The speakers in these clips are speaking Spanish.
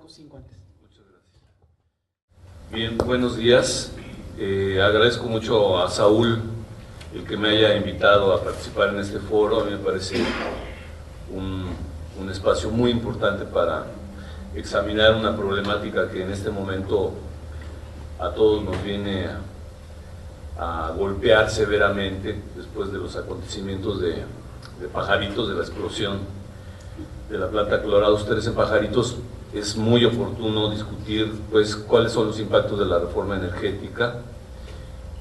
5 antes. Muchas gracias. Bien, buenos días. Agradezco mucho a Saúl el que me haya invitado a participar en este foro. A mí me parece un espacio muy importante para examinar una problemática que en este momento a todos nos viene a golpear severamente después de los acontecimientos de Pajaritos, de la explosión de la planta Colorados 3 en Pajaritos. Es muy oportuno discutir pues cuáles son los impactos de la reforma energética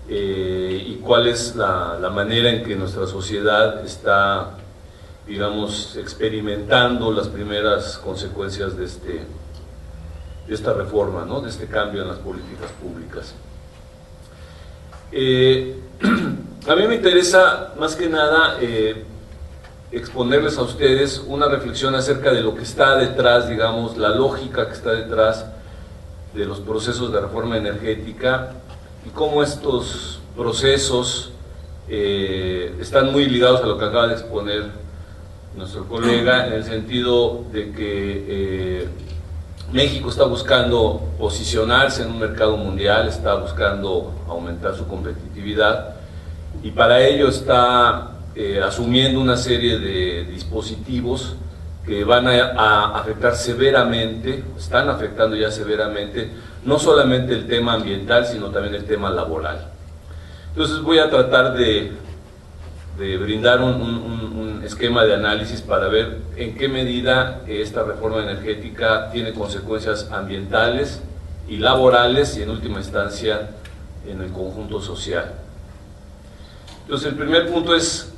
y cuál es la manera en que nuestra sociedad está, digamos, experimentando las primeras consecuencias de esta reforma, ¿no? De este cambio en las políticas públicas. A mí me interesa más que nada exponerles a ustedes una reflexión acerca de lo que está detrás, digamos, la lógica que está detrás de los procesos de reforma energética y cómo estos procesos están muy ligados a lo que acaba de exponer nuestro colega, en el sentido de que México está buscando posicionarse en un mercado mundial, está buscando aumentar su competitividad y para ello está asumiendo una serie de dispositivos que van a afectar severamente, están afectando ya severamente, no solamente el tema ambiental, sino también el tema laboral. Entonces voy a tratar de brindar un esquema de análisis para ver en qué medida esta reforma energética tiene consecuencias ambientales y laborales y en última instancia en el conjunto social. Entonces el primer punto es: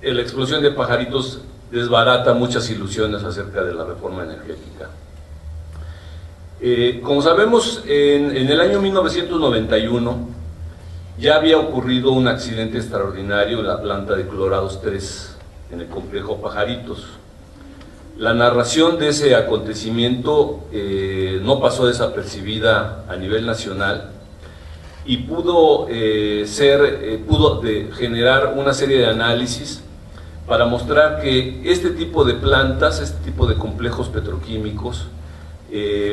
la explosión de Pajaritos desbarata muchas ilusiones acerca de la reforma energética. Como sabemos, en el año 1991 ya había ocurrido un accidente extraordinario en la planta de Colorados 3, en el complejo Pajaritos. La narración de ese acontecimiento no pasó desapercibida a nivel nacional y pudo generar una serie de análisis para mostrar que este tipo de plantas, este tipo de complejos petroquímicos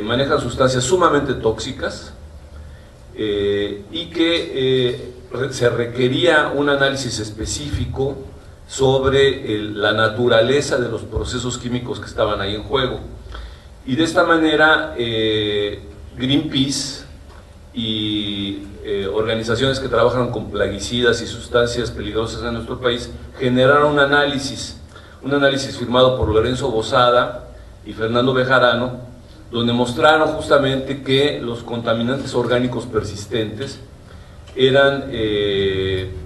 manejan sustancias sumamente tóxicas y que se requería un análisis específico sobre la naturaleza de los procesos químicos que estaban ahí en juego. Y de esta manera Greenpeace y organizaciones que trabajan con plaguicidas y sustancias peligrosas en nuestro país generaron un análisis firmado por Lorenzo Bosada y Fernando Bejarano, donde mostraron justamente que los contaminantes orgánicos persistentes eran,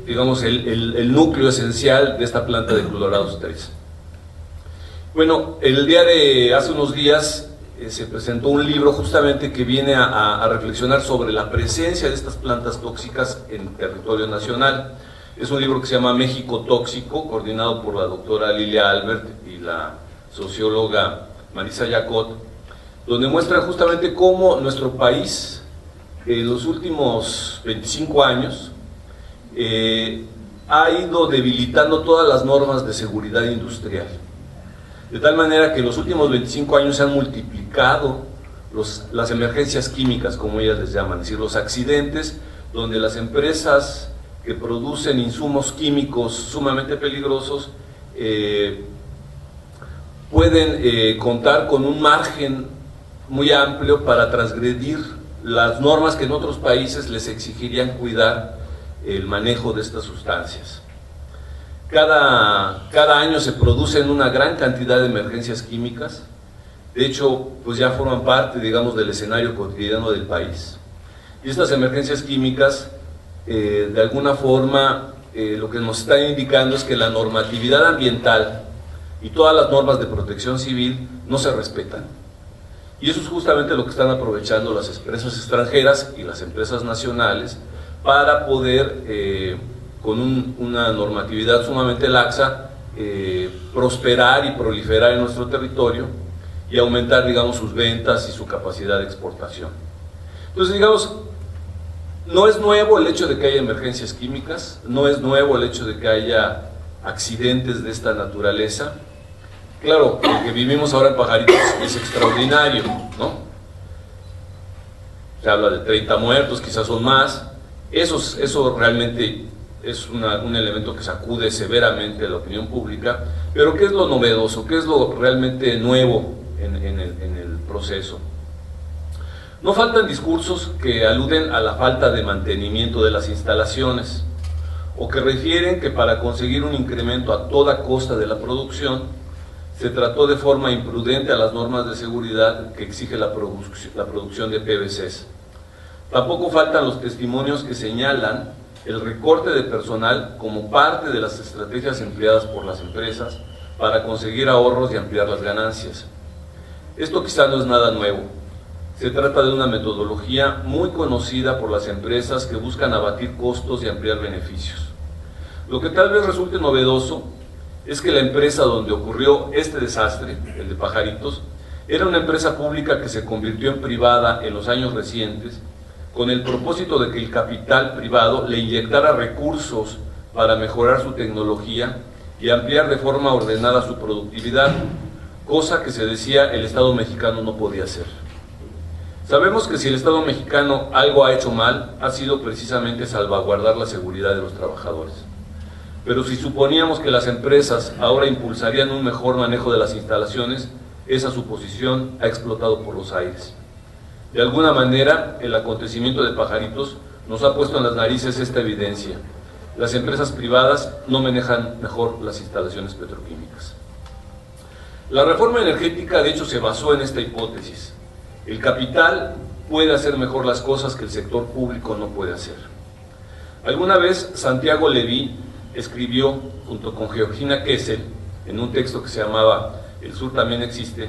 digamos, el núcleo esencial de esta planta de Colorados 3. Bueno, el día de hace unos días se presentó un libro justamente que viene a reflexionar sobre la presencia de estas plantas tóxicas en territorio nacional. Es un libro que se llama México Tóxico, coordinado por la doctora Lilia Albert y la socióloga Marisa Yacot, donde muestra justamente cómo nuestro país en los últimos 25 años ha ido debilitando todas las normas de seguridad industrial. De tal manera que en los últimos 25 años se han multiplicado las emergencias químicas, como ellas les llaman, es decir, los accidentes donde las empresas que producen insumos químicos sumamente peligrosos pueden contar con un margen muy amplio para transgredir las normas que en otros países les exigirían cuidar el manejo de estas sustancias. Cada año se producen una gran cantidad de emergencias químicas. De hecho, pues ya forman parte, digamos, del escenario cotidiano del país. Y estas emergencias químicas, de alguna forma, lo que nos están indicando es que la normatividad ambiental y todas las normas de protección civil no se respetan. Y eso es justamente lo que están aprovechando las empresas extranjeras y las empresas nacionales para poder, con una normatividad sumamente laxa, prosperar y proliferar en nuestro territorio y aumentar, digamos, sus ventas y su capacidad de exportación. Entonces, digamos, no es nuevo el hecho de que haya emergencias químicas, no es nuevo el hecho de que haya accidentes de esta naturaleza, Claro, el que vivimos ahora en Pajaritos es extraordinario, ¿no? Se habla de 30 muertos, quizás son más. Eso realmente es un elemento que sacude severamente a la opinión pública. Pero ¿qué es lo novedoso? ¿Qué es lo realmente nuevo en el proceso? No faltan discursos que aluden a la falta de mantenimiento de las instalaciones, o que refieren que para conseguir un incremento a toda costa de la producción, se trató de forma imprudente a las normas de seguridad que exige la producción de PVCs. Tampoco faltan los testimonios que señalan el recorte de personal como parte de las estrategias empleadas por las empresas para conseguir ahorros y ampliar las ganancias. Esto quizá no es nada nuevo. Se trata de una metodología muy conocida por las empresas que buscan abatir costos y ampliar beneficios. Lo que tal vez resulte novedoso es que la empresa donde ocurrió este desastre, el de Pajaritos, era una empresa pública que se convirtió en privada en los años recientes, con el propósito de que el capital privado le inyectara recursos para mejorar su tecnología y ampliar de forma ordenada su productividad, cosa que se decía el Estado mexicano no podía hacer. Sabemos que si el Estado mexicano algo ha hecho mal, ha sido precisamente salvaguardar la seguridad de los trabajadores. Pero si suponíamos que las empresas ahora impulsarían un mejor manejo de las instalaciones, esa suposición ha explotado por los aires. De alguna manera, el acontecimiento de Pajaritos nos ha puesto en las narices esta evidencia. Las empresas privadas no manejan mejor las instalaciones petroquímicas. La reforma energética, de hecho, se basó en esta hipótesis. El capital puede hacer mejor las cosas que el sector público no puede hacer. Alguna vez Santiago Leví escribió, junto con Georgina Kessel, en un texto que se llamaba El Sur también existe,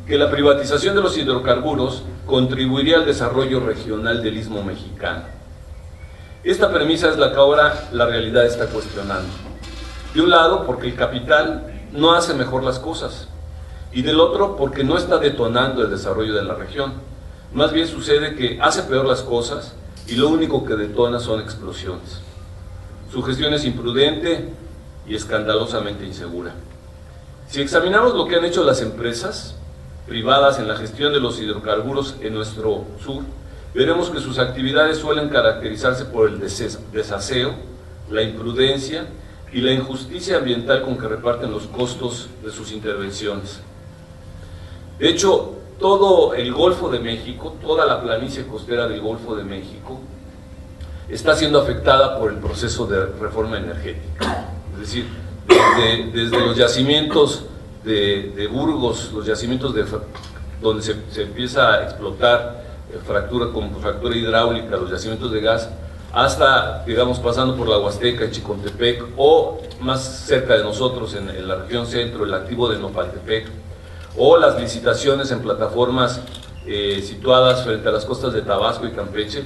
que la privatización de los hidrocarburos contribuiría al desarrollo regional del Istmo Mexicano. Esta premisa es la que ahora la realidad está cuestionando. De un lado, porque el capital no hace mejor las cosas, y del otro, porque no está detonando el desarrollo de la región. Más bien sucede que hace peor las cosas y lo único que detona son explosiones. Su gestión es imprudente y escandalosamente insegura. Si examinamos lo que han hecho las empresas privadas en la gestión de los hidrocarburos en nuestro sur, veremos que sus actividades suelen caracterizarse por el desaseo, la imprudencia y la injusticia ambiental con que reparten los costos de sus intervenciones. De hecho, todo el Golfo de México, toda la planicie costera del Golfo de México, está siendo afectada por el proceso de reforma energética. Es decir, desde los yacimientos de Burgos, los yacimientos donde se empieza a explotar fractura hidráulica, los yacimientos de gas, hasta, digamos, pasando por la Huasteca, en Chicontepec, o más cerca de nosotros, en la región centro, el activo de Nopaltepec, o las licitaciones en plataformas situadas frente a las costas de Tabasco y Campeche.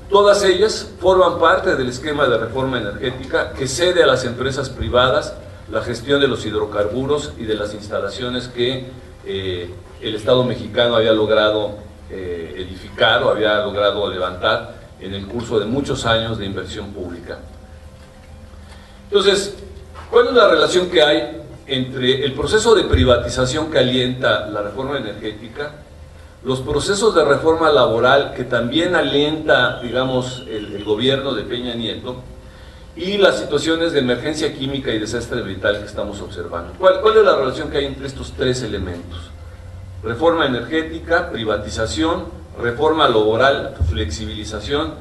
Todas ellas forman parte del esquema de reforma energética que cede a las empresas privadas la gestión de los hidrocarburos y de las instalaciones que el Estado mexicano había logrado edificar o había logrado levantar en el curso de muchos años de inversión pública. Entonces, ¿cuál es la relación que hay entre el proceso de privatización que alienta la reforma energética, los procesos de reforma laboral que también alienta, digamos, el gobierno de Peña Nieto, y las situaciones de emergencia química y desastre ambiental que estamos observando? ¿Cuál es la relación que hay entre estos tres elementos? Reforma energética, privatización, reforma laboral, flexibilización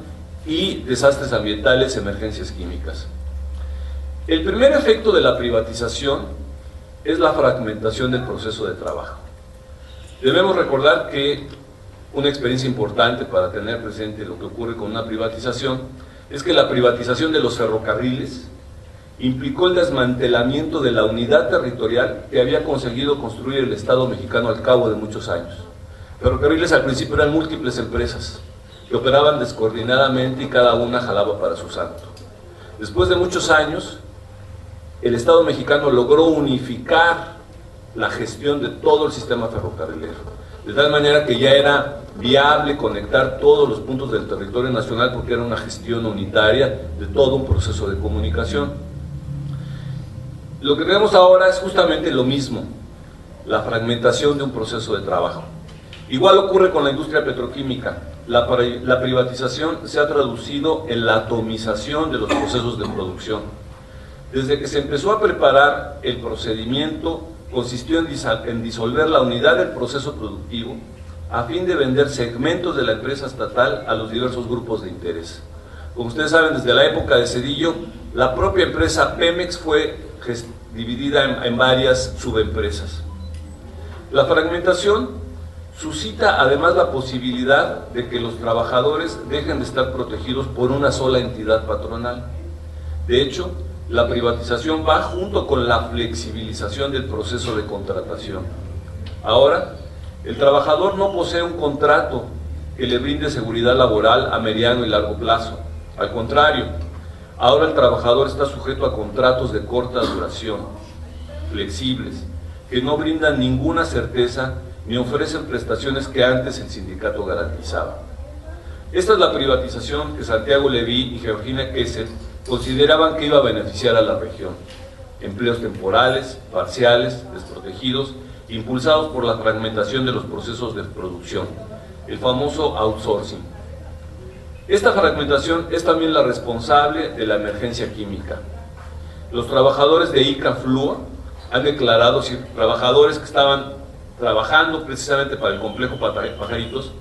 y desastres ambientales, emergencias químicas. El primer efecto de la privatización es la fragmentación del proceso de trabajo. Debemos recordar que una experiencia importante para tener presente lo que ocurre con una privatización es que la privatización de los ferrocarriles implicó el desmantelamiento de la unidad territorial que había conseguido construir el Estado mexicano al cabo de muchos años. Ferrocarriles al principio eran múltiples empresas que operaban descoordinadamente y cada una jalaba para su santo. Después de muchos años, el Estado mexicano logró unificar la gestión de todo el sistema ferrocarrilero, de tal manera que ya era viable conectar todos los puntos del territorio nacional porque era una gestión unitaria de todo un proceso de comunicación. Lo que tenemos ahora es justamente lo mismo, la fragmentación de un proceso de trabajo. Igual ocurre con la industria petroquímica. La privatización se ha traducido en la atomización de los procesos de producción. Desde que se empezó a preparar el procedimiento, consistió en disolver la unidad del proceso productivo a fin de vender segmentos de la empresa estatal a los diversos grupos de interés. Como ustedes saben, desde la época de Zedillo, la propia empresa Pemex fue dividida en varias subempresas. La fragmentación suscita además la posibilidad de que los trabajadores dejen de estar protegidos por una sola entidad patronal. De hecho, la privatización va junto con la flexibilización del proceso de contratación. Ahora, el trabajador no posee un contrato que le brinde seguridad laboral a mediano y largo plazo. Al contrario, ahora el trabajador está sujeto a contratos de corta duración, flexibles, que no brindan ninguna certeza ni ofrecen prestaciones que antes el sindicato garantizaba. Esta es la privatización que Santiago Leví y Georgina Kessel consideraban que iba a beneficiar a la región. Empleos temporales, parciales, desprotegidos, impulsados por la fragmentación de los procesos de producción, el famoso outsourcing. Esta fragmentación es también la responsable de la emergencia química. Los trabajadores de ICA-FLUA han declarado, trabajadores que estaban trabajando precisamente para el complejo Pajaritos,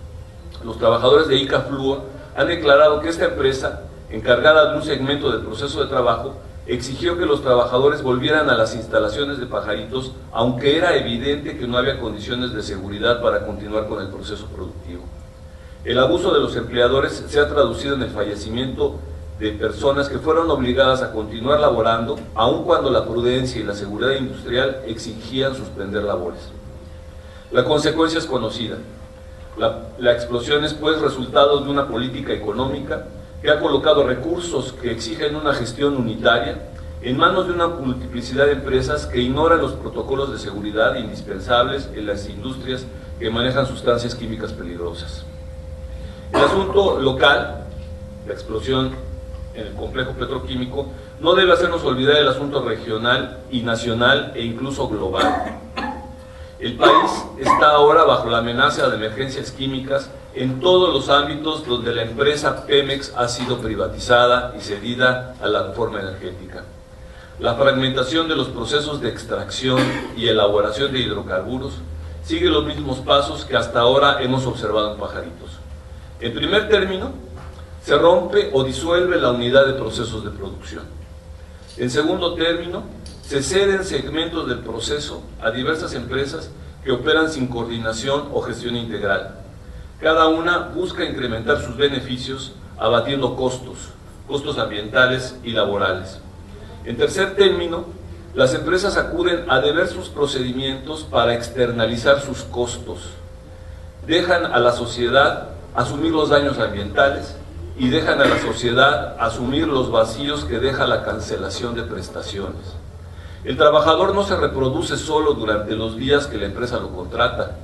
los trabajadores de ICA-FLUA han declarado que esta empresa, encargada de un segmento del proceso de trabajo, exigió que los trabajadores volvieran a las instalaciones de Pajaritos, aunque era evidente que no había condiciones de seguridad para continuar con el proceso productivo. El abuso de los empleadores se ha traducido en el fallecimiento de personas que fueron obligadas a continuar laborando, aun cuando la prudencia y la seguridad industrial exigían suspender labores. La consecuencia es conocida. La explosión es pues resultado de una política económica que ha colocado recursos que exigen una gestión unitaria en manos de una multiplicidad de empresas que ignoran los protocolos de seguridad indispensables en las industrias que manejan sustancias químicas peligrosas. El asunto local, la explosión en el complejo petroquímico, no debe hacernos olvidar el asunto regional y nacional e incluso global. El país está ahora bajo la amenaza de emergencias químicas en todos los ámbitos donde la empresa Pemex ha sido privatizada y cedida a la reforma energética. La fragmentación de los procesos de extracción y elaboración de hidrocarburos sigue los mismos pasos que hasta ahora hemos observado en Pajaritos. En primer término, se rompe o disuelve la unidad de procesos de producción. En segundo término, se ceden segmentos del proceso a diversas empresas que operan sin coordinación o gestión integral. Cada una busca incrementar sus beneficios abatiendo costos ambientales y laborales. En tercer término, las empresas acuden a diversos procedimientos para externalizar sus costos. Dejan a la sociedad asumir los daños ambientales y dejan a la sociedad asumir los vacíos que deja la cancelación de prestaciones. El trabajador no se reproduce solo durante los días que la empresa lo contrata.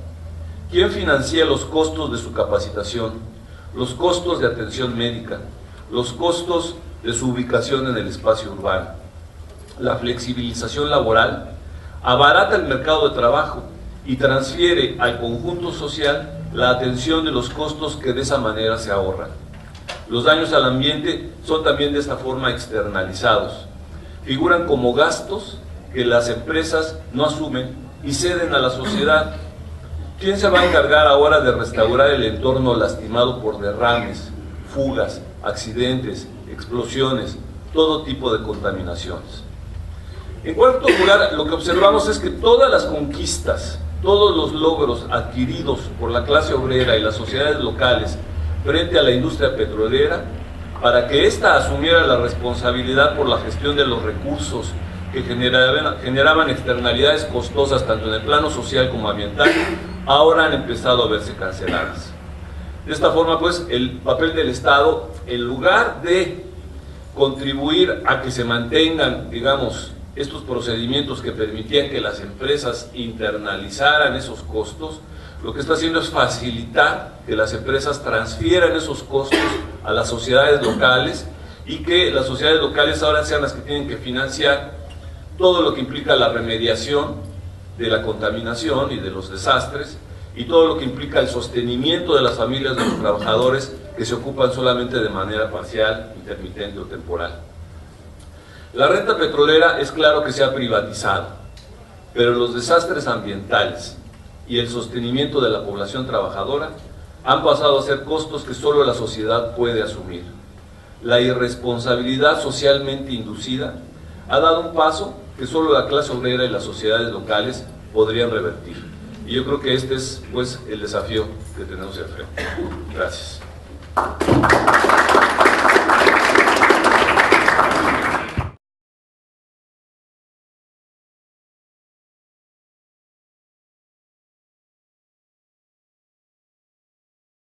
¿Quién financia los costos de su capacitación, los costos de atención médica, los costos de su ubicación en el espacio urbano? La flexibilización laboral abarata el mercado de trabajo y transfiere al conjunto social la atención de los costos que de esa manera se ahorran. Los daños al ambiente son también de esta forma externalizados. Figuran como gastos que las empresas no asumen y ceden a la sociedad. ¿Quién se va a encargar ahora de restaurar el entorno lastimado por derrames, fugas, accidentes, explosiones, todo tipo de contaminaciones? En cuarto lugar, lo que observamos es que todas las conquistas, todos los logros adquiridos por la clase obrera y las sociedades locales frente a la industria petrolera, para que ésta asumiera la responsabilidad por la gestión de los recursos que generaban externalidades costosas tanto en el plano social como ambiental, ahora han empezado a verse canceladas. De esta forma, pues, el papel del Estado, en lugar de contribuir a que se mantengan, digamos, estos procedimientos que permitían que las empresas internalizaran esos costos, lo que está haciendo es facilitar que las empresas transfieran esos costos a las sociedades locales y que las sociedades locales ahora sean las que tienen que financiar todo lo que implica la remediación de la contaminación y de los desastres, y todo lo que implica el sostenimiento de las familias de los trabajadores que se ocupan solamente de manera parcial, intermitente o temporal. La renta petrolera es claro que se ha privatizado, pero los desastres ambientales y el sostenimiento de la población trabajadora han pasado a ser costos que solo la sociedad puede asumir. La irresponsabilidad socialmente inducida ha dado un paso que solo la clase obrera y las sociedades locales podrían revertir. Y yo creo que este es, pues, el desafío que tenemos enfrente. Gracias.